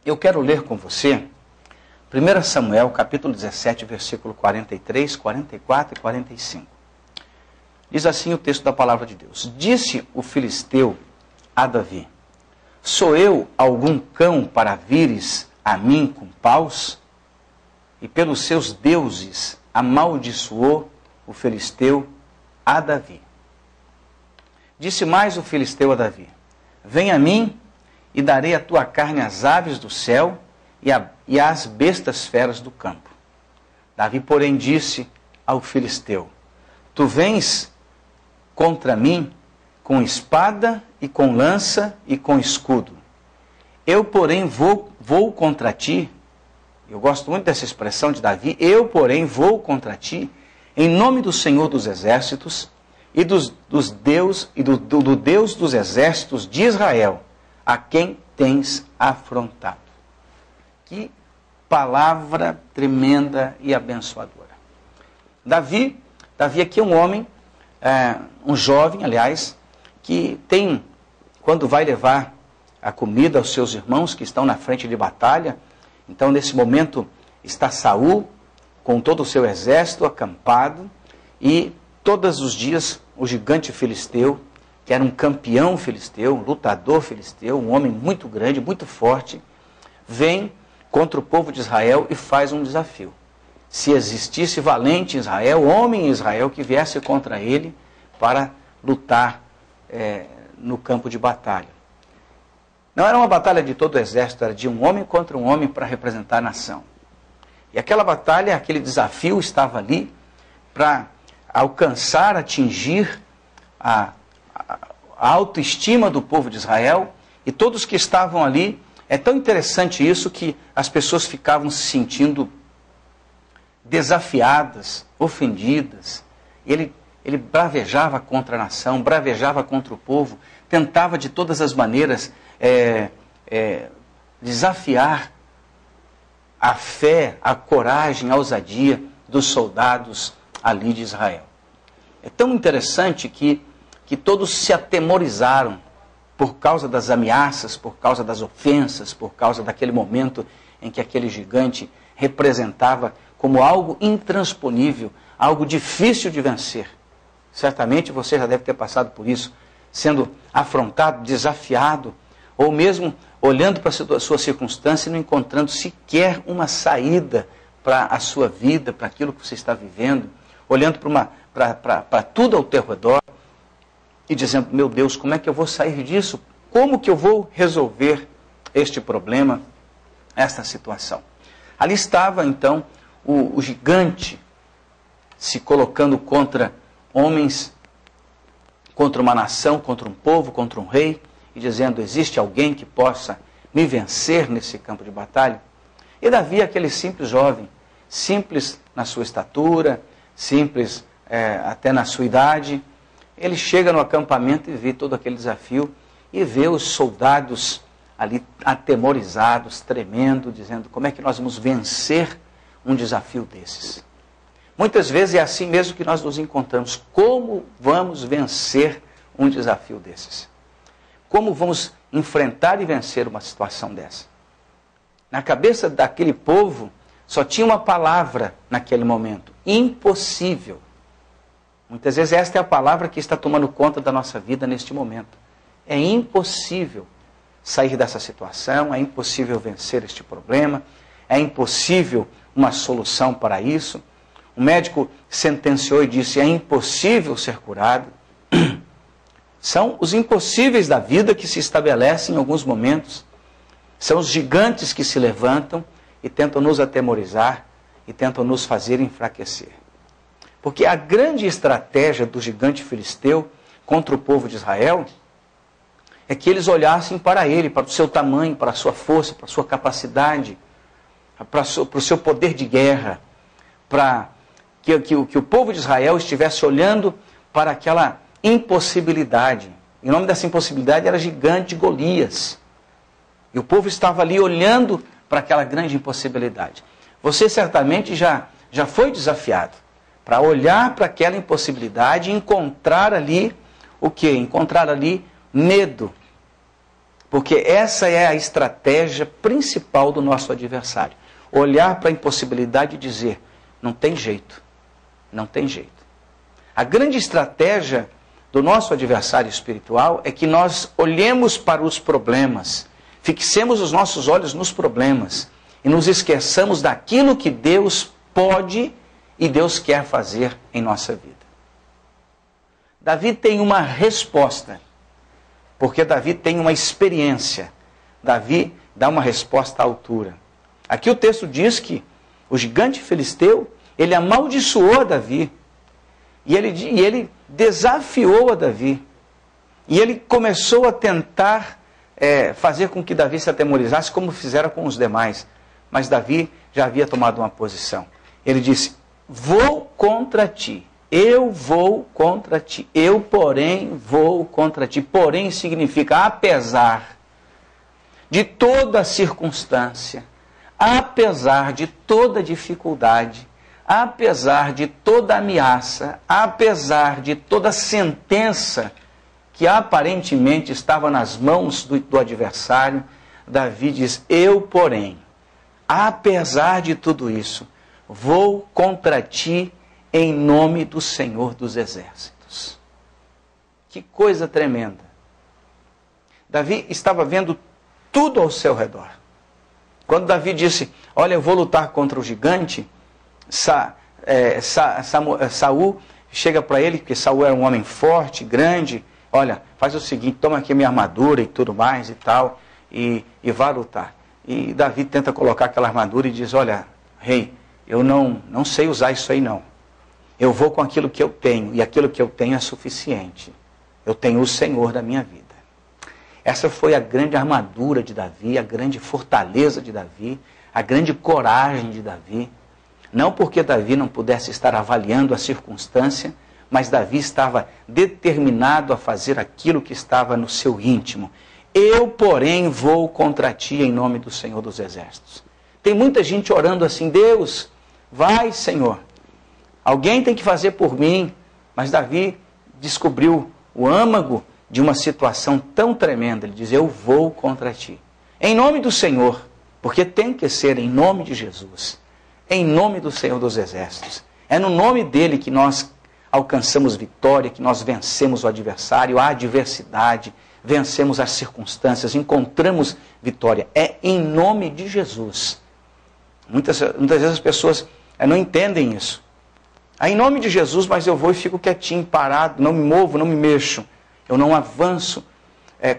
Eu quero ler com você 1 Samuel, capítulo 17, versículo 43, 44 e 45. Diz assim o texto da palavra de Deus. Disse o filisteu a Davi: sou eu algum cão para vires a mim com paus? E pelos seus deuses amaldiçoou o filisteu a Davi. Disse mais o filisteu a Davi: vem a mim e darei a tua carne às aves do céu e às bestas feras do campo. Davi, porém, disse ao filisteu: tu vens contra mim com espada e com lança e com escudo. Eu, porém, vou contra ti. Eu gosto muito dessa expressão de Davi. Eu, porém, vou contra ti em nome do Senhor dos Exércitos e do Deus dos Exércitos de Israel, a quem tens afrontado. Que palavra tremenda e abençoadora. Davi aqui é um homem, um jovem, aliás, que tem, quando vai levar a comida aos seus irmãos que estão na frente de batalha, então nesse momento está Saul com todo o seu exército acampado, e todos os dias o gigante filisteu, que era um campeão filisteu, um lutador filisteu, um homem muito grande, muito forte, vem contra o povo de Israel e faz um desafio. Se existisse valente em Israel, homem em Israel, que viesse contra ele para lutar no campo de batalha. Não era uma batalha de todo o exército, era de um homem contra um homem para representar a nação. E aquela batalha, aquele desafio estava ali para alcançar, atingir a autoestima do povo de Israel, e todos que estavam ali. É tão interessante isso que as pessoas ficavam se sentindo desafiadas, ofendidas. Ele bravejava contra a nação, bravejava contra o povo, tentava de todas as maneiras desafiar a fé, a coragem, a ousadia dos soldados ali de Israel. É tão interessante que todos se atemorizaram por causa das ameaças, por causa das ofensas, por causa daquele momento em que aquele gigante representava como algo intransponível, algo difícil de vencer. Certamente você já deve ter passado por isso, sendo afrontado, desafiado, ou mesmo olhando para a sua circunstância e não encontrando sequer uma saída para a sua vida, para aquilo que você está vivendo, olhando para tudo ao teu redor e dizendo: meu Deus, como é que eu vou sair disso? Como que eu vou resolver este problema, esta situação? Ali estava então o gigante se colocando contra homens, contra uma nação, contra um povo, contra um rei, e dizendo: existe alguém que possa me vencer nesse campo de batalha? E Davi, aquele simples jovem, simples na sua estatura, simples até na sua idade, ele chega no acampamento e vê todo aquele desafio, e vê os soldados ali atemorizados, tremendo, dizendo: como é que nós vamos vencer um desafio desses? Muitas vezes é assim mesmo que nós nos encontramos. Como vamos vencer um desafio desses? Como vamos enfrentar e vencer uma situação dessa? Na cabeça daquele povo só tinha uma palavra naquele momento: impossível. Muitas vezes esta é a palavra que está tomando conta da nossa vida neste momento. É impossível sair dessa situação, é impossível vencer este problema, é impossível uma solução para isso. O médico sentenciou e disse: é impossível ser curado. São os impossíveis da vida que se estabelecem em alguns momentos. São os gigantes que se levantam e tentam nos atemorizar e tentam nos fazer enfraquecer. Porque a grande estratégia do gigante filisteu contra o povo de Israel é que eles olhassem para ele, para o seu tamanho, para a sua força, para a sua capacidade, para o seu poder de guerra, para que o povo de Israel estivesse olhando para aquela impossibilidade. Em nome dessa impossibilidade era gigante Golias. E o povo estava ali olhando para aquela grande impossibilidade. Você certamente já foi desafiado para olhar para aquela impossibilidade e encontrar ali o quê? Encontrar ali medo. Porque essa é a estratégia principal do nosso adversário. Olhar para a impossibilidade e dizer, não tem jeito, não tem jeito. A grande estratégia do nosso adversário espiritual é que nós olhemos para os problemas, fixemos os nossos olhos nos problemas e nos esqueçamos daquilo que Deus pode e Deus quer fazer em nossa vida. Davi tem uma resposta, porque Davi tem uma experiência. Davi dá uma resposta à altura. Aqui o texto diz que o gigante filisteu, ele amaldiçoou Davi. E ele desafiou a Davi. E ele começou a tentar fazer com que Davi se atemorizasse, como fizera com os demais. Mas Davi já havia tomado uma posição. Ele disse, vou contra ti. Eu vou contra ti. Eu, porém, vou contra ti. Porém significa apesar de toda a circunstância, apesar de toda dificuldade, apesar de toda ameaça, apesar de toda sentença que aparentemente estava nas mãos do adversário, Davi diz, eu, porém, apesar de tudo isso, vou contra ti em nome do Senhor dos Exércitos. Que coisa tremenda. Davi estava vendo tudo ao seu redor. Quando Davi disse, olha, eu vou lutar contra o gigante, Saul chega para ele, porque Saul era um homem forte, grande, olha, faz o seguinte, toma aqui a minha armadura e tudo mais e tal, e vá lutar. E Davi tenta colocar aquela armadura e diz, olha, rei, eu não sei usar isso aí não. Eu vou com aquilo que eu tenho, e aquilo que eu tenho é suficiente. Eu tenho o Senhor da minha vida. Essa foi a grande armadura de Davi, a grande fortaleza de Davi, a grande coragem de Davi. Não porque Davi não pudesse estar avaliando a circunstância, mas Davi estava determinado a fazer aquilo que estava no seu íntimo. Eu, porém, vou contra ti em nome do Senhor dos Exércitos. Tem muita gente orando assim, Deus, vai, Senhor. Alguém tem que fazer por mim. Mas Davi descobriu o âmago de uma situação tão tremenda. Ele diz, eu vou contra ti. Em nome do Senhor, porque tem que ser em nome de Jesus. Em nome do Senhor dos Exércitos. É no nome dele que nós alcançamos vitória, que nós vencemos o adversário, a adversidade, vencemos as circunstâncias, encontramos vitória. É em nome de Jesus. Muitas vezes as pessoas não entendem isso. É em nome de Jesus, mas eu vou e fico quietinho, parado, não me movo, não me mexo. Eu não avanço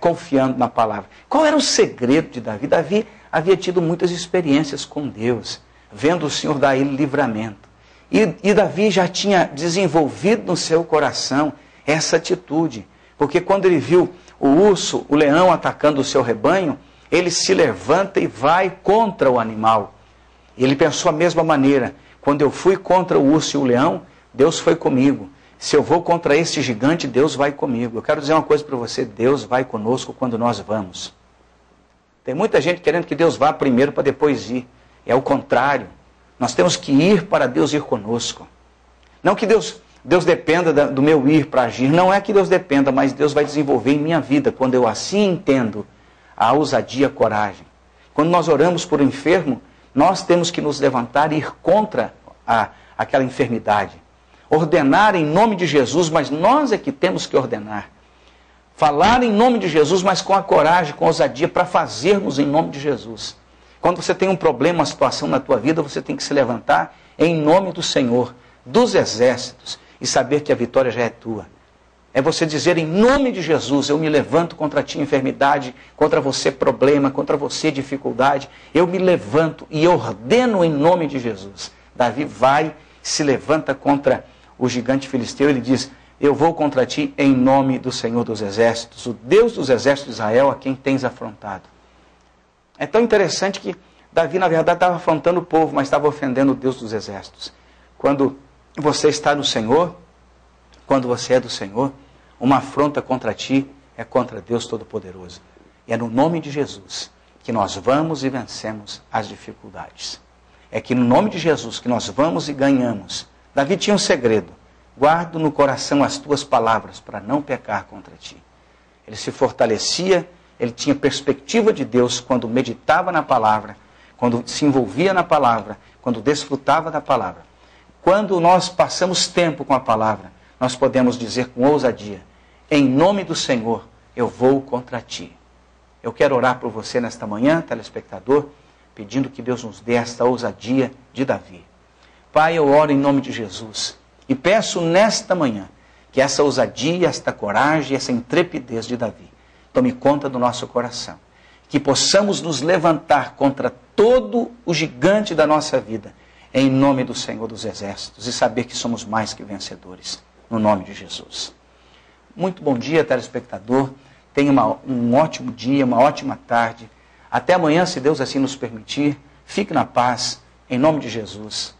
confiando na palavra. Qual era o segredo de Davi? Davi havia tido muitas experiências com Deus, vendo o Senhor dar a ele livramento. E Davi já tinha desenvolvido no seu coração essa atitude. Porque quando ele viu o urso, o leão atacando o seu rebanho, ele se levanta e vai contra o animal. E ele pensou a mesma maneira. Quando eu fui contra o urso e o leão, Deus foi comigo. Se eu vou contra esse gigante, Deus vai comigo. Eu quero dizer uma coisa para você, Deus vai conosco quando nós vamos. Tem muita gente querendo que Deus vá primeiro para depois ir. É o contrário. Nós temos que ir para Deus ir conosco. Não que Deus dependa do meu ir para agir. Não é que Deus dependa, mas Deus vai desenvolver em minha vida. Quando eu assim entendo a ousadia, a coragem. Quando nós oramos por um enfermo, nós temos que nos levantar e ir contra aquela enfermidade. Ordenar em nome de Jesus, mas nós é que temos que ordenar. Falar em nome de Jesus, mas com a coragem, com a ousadia, para fazermos em nome de Jesus. Quando você tem um problema, uma situação na tua vida, você tem que se levantar em nome do Senhor, dos Exércitos, e saber que a vitória já é tua. É você dizer em nome de Jesus, eu me levanto contra ti enfermidade, contra você problema, contra você dificuldade. Eu me levanto e ordeno em nome de Jesus. Davi vai, se levanta contra o gigante filisteu, ele diz, eu vou contra ti em nome do Senhor dos Exércitos, o Deus dos Exércitos de Israel, a quem tens afrontado. É tão interessante que Davi, na verdade, estava afrontando o povo, mas estava ofendendo o Deus dos Exércitos. Quando você está no Senhor, quando você é do Senhor, uma afronta contra ti é contra Deus Todo-Poderoso. E é no nome de Jesus que nós vamos e vencemos as dificuldades. É que no nome de Jesus que nós vamos e ganhamos. Davi tinha um segredo. Guardo no coração as tuas palavras para não pecar contra ti. Ele se fortalecia ele tinha perspectiva de Deus quando meditava na palavra, quando se envolvia na palavra, quando desfrutava da palavra. Quando nós passamos tempo com a palavra, nós podemos dizer com ousadia: em nome do Senhor, eu vou contra ti. Eu quero orar por você nesta manhã, telespectador, pedindo que Deus nos dê esta ousadia de Davi. Pai, eu oro em nome de Jesus e peço nesta manhã que essa ousadia, esta coragem, essa intrepidez de Davi tome conta do nosso coração. Que possamos nos levantar contra todo o gigante da nossa vida, em nome do Senhor dos Exércitos, e saber que somos mais que vencedores, no nome de Jesus. Muito bom dia, telespectador. Tenha um ótimo dia, uma ótima tarde. Até amanhã, se Deus assim nos permitir. Fique na paz, em nome de Jesus.